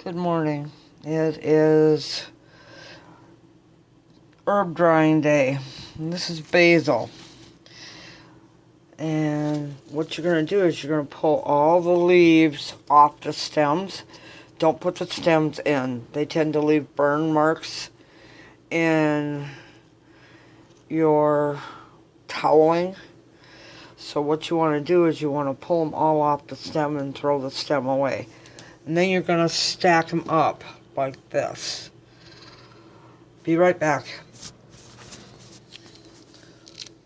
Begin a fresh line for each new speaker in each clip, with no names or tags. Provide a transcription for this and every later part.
Good morning. It is herb drying day. And this is basil. And what you're going to do is you're going to pull all the leaves off the stems. Don't put the stems in. They tend to leave burn marks in your toweling. So what you want to do is you want to pull them all off the stem and throw the stem away. And then you're going to stack them up like this. Be right back.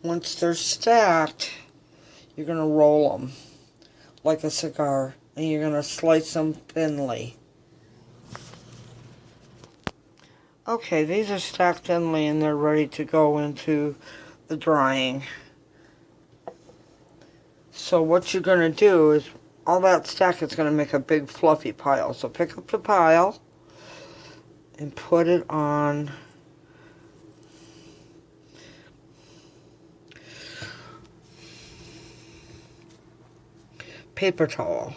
Once they're stacked, you're going to roll them like a cigar. And you're going to slice them thinly. Okay, these are stacked thinly and they're ready to go into the drying. So what you're going to do is all that stack is going to make a big fluffy pile. So pick up the pile and put it on paper towel.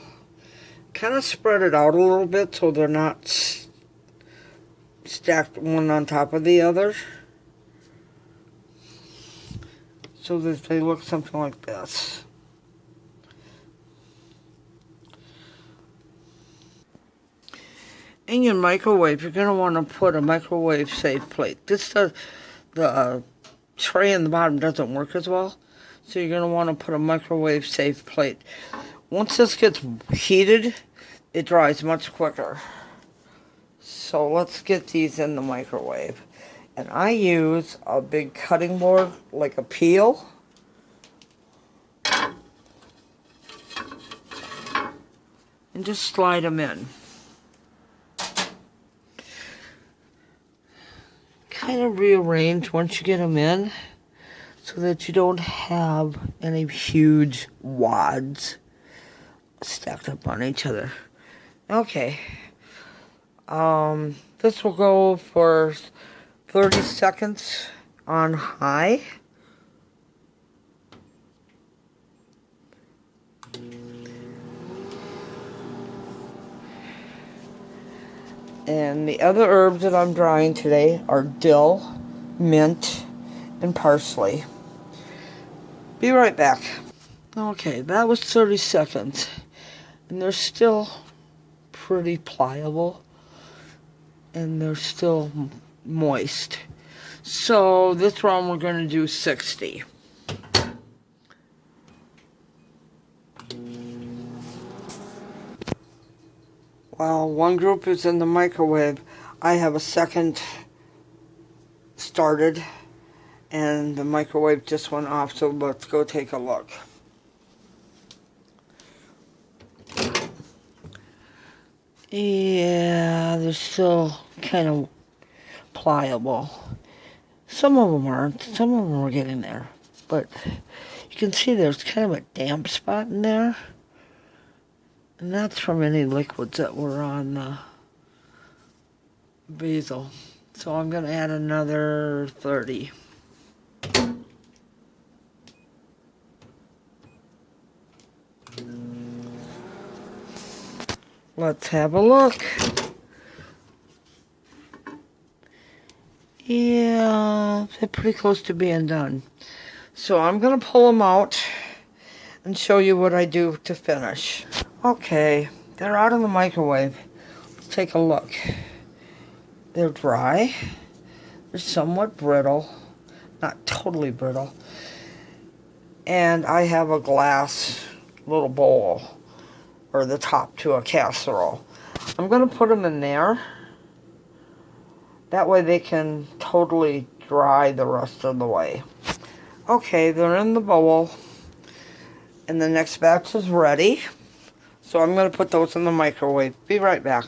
Kind of spread it out a little bit so they're not stacked one on top of the other. So that they look something like this. In your microwave, you're going to want to put a microwave safe plate. The tray in the bottom doesn't work as well, so you're going to want to put a microwave safe plate. Once this gets heated, it dries much quicker. So let's get these in the microwave. And I use a big cutting board, like a peel. And just slide them in. Kind of rearrange once you get them in so that you don't have any huge wads stacked up on each other. Okay. This will go for 30 seconds on high. And the other herbs that I'm drying today are dill, mint, and parsley. Be right back. Okay, that was 30 seconds. And they're still pretty pliable. And they're still moist. So this round we're going to do 60. While one group is in the microwave, I have a second started and the microwave just went off, so let's go take a look. Yeah, they're still kind of pliable. Some of them aren't. Some of them are getting there. But you can see there's kind of a damp spot in there. And that's from any liquids that were on the basil. So I'm going to add another 30. Let's have a look. Yeah, they're pretty close to being done. So I'm going to pull them out and show you what I do to finish. Okay, they're out of the microwave. Let's take a look. They're dry. They're somewhat brittle. Not totally brittle. And I have a glass little bowl, or the top to a casserole. I'm going to put them in there. That way they can totally dry the rest of the way. Okay, they're in the bowl. And the next batch is ready. So I'm going to put those in the microwave. Be right back.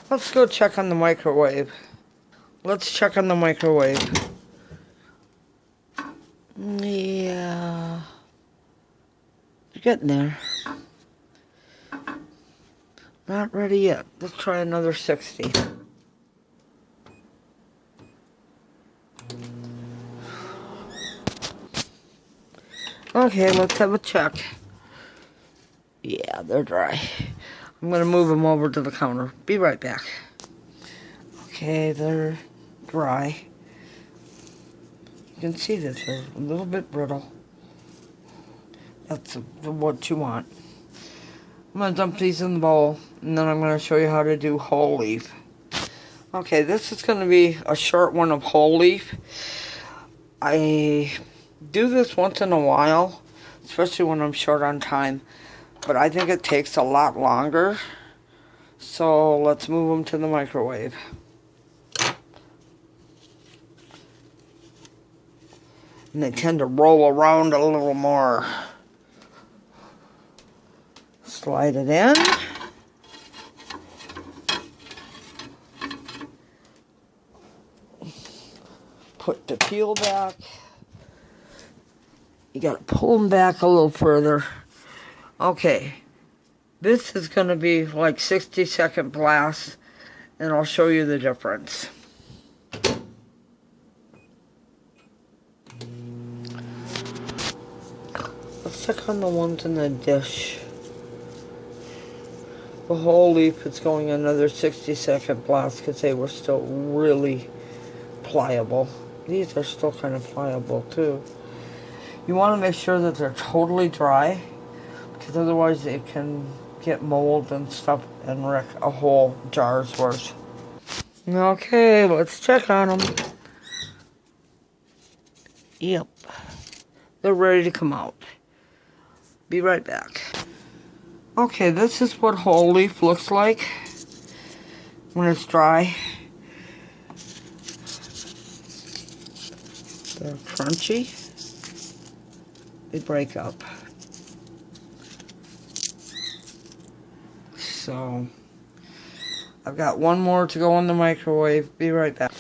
Let's go check on the microwave. Let's check on the microwave. Yeah. You're getting there. Not ready yet. Let's try another 60. Okay, let's have a check. Yeah, they're dry. I'm going to move them over to the counter. Be right back. Okay, they're dry. You can see that they're a little bit brittle. That's what you want. I'm going to dump these in the bowl, and then I'm going to show you how to do whole leaf. Okay, this is going to be a short one of whole leaf. I do this once in a while, especially when I'm short on time, but I think it takes a lot longer. So let's move them to the microwave. And they tend to roll around a little more. Slide it in. Put the peel back. You gotta pull them back a little further. Okay. This is gonna be like 60-second blast, and I'll show you the difference. Let's check on the ones in the dish. The whole leaf is going another 60-second blast because they were still really pliable. These are still kind of pliable too. You want to make sure that they're totally dry, because otherwise it can get mold and stuff and wreck a whole jar's worth. Okay, let's check on them. Yep, they're ready to come out. Be right back. Okay, this is what whole leaf looks like when it's dry. They're crunchy. They break up. So, I've got one more to go in the microwave. Be right back.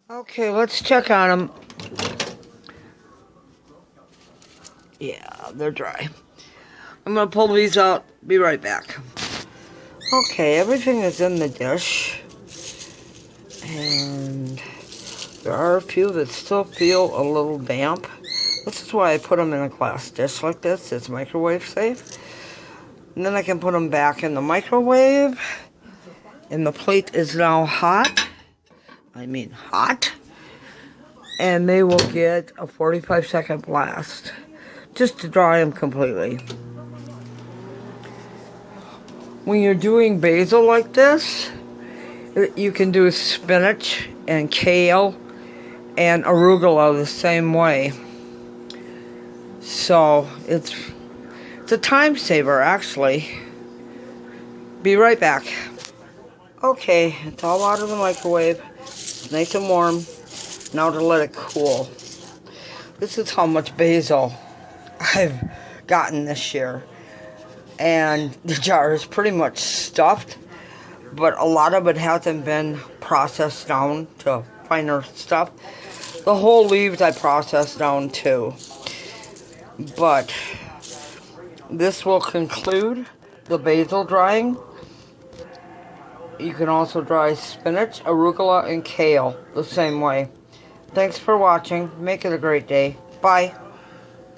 Okay, let's check on them. Yeah, they're dry. I'm going to pull these out. Be right back. Okay, everything is in the dish. And there are a few that still feel a little damp. This is why I put them in a glass dish like this. It's microwave safe. And then I can put them back in the microwave. And the plate is now hot. I mean hot. And they will get a 45-second blast. Just to dry them completely. When you're doing basil like this, you can do spinach and kale and arugula the same way. So it's a time saver, actually. Be right back. Okay, it's all out of the microwave. It's nice and warm. Now to let it cool. This is how much basil I've gotten this year. And the jar is pretty much stuffed, but a lot of it hasn't been processed down to finer stuff. The whole leaves I processed down too. But this will conclude the basil drying. You can also dry spinach, arugula, and kale the same way. Thanks for watching. Make it a great day. Bye.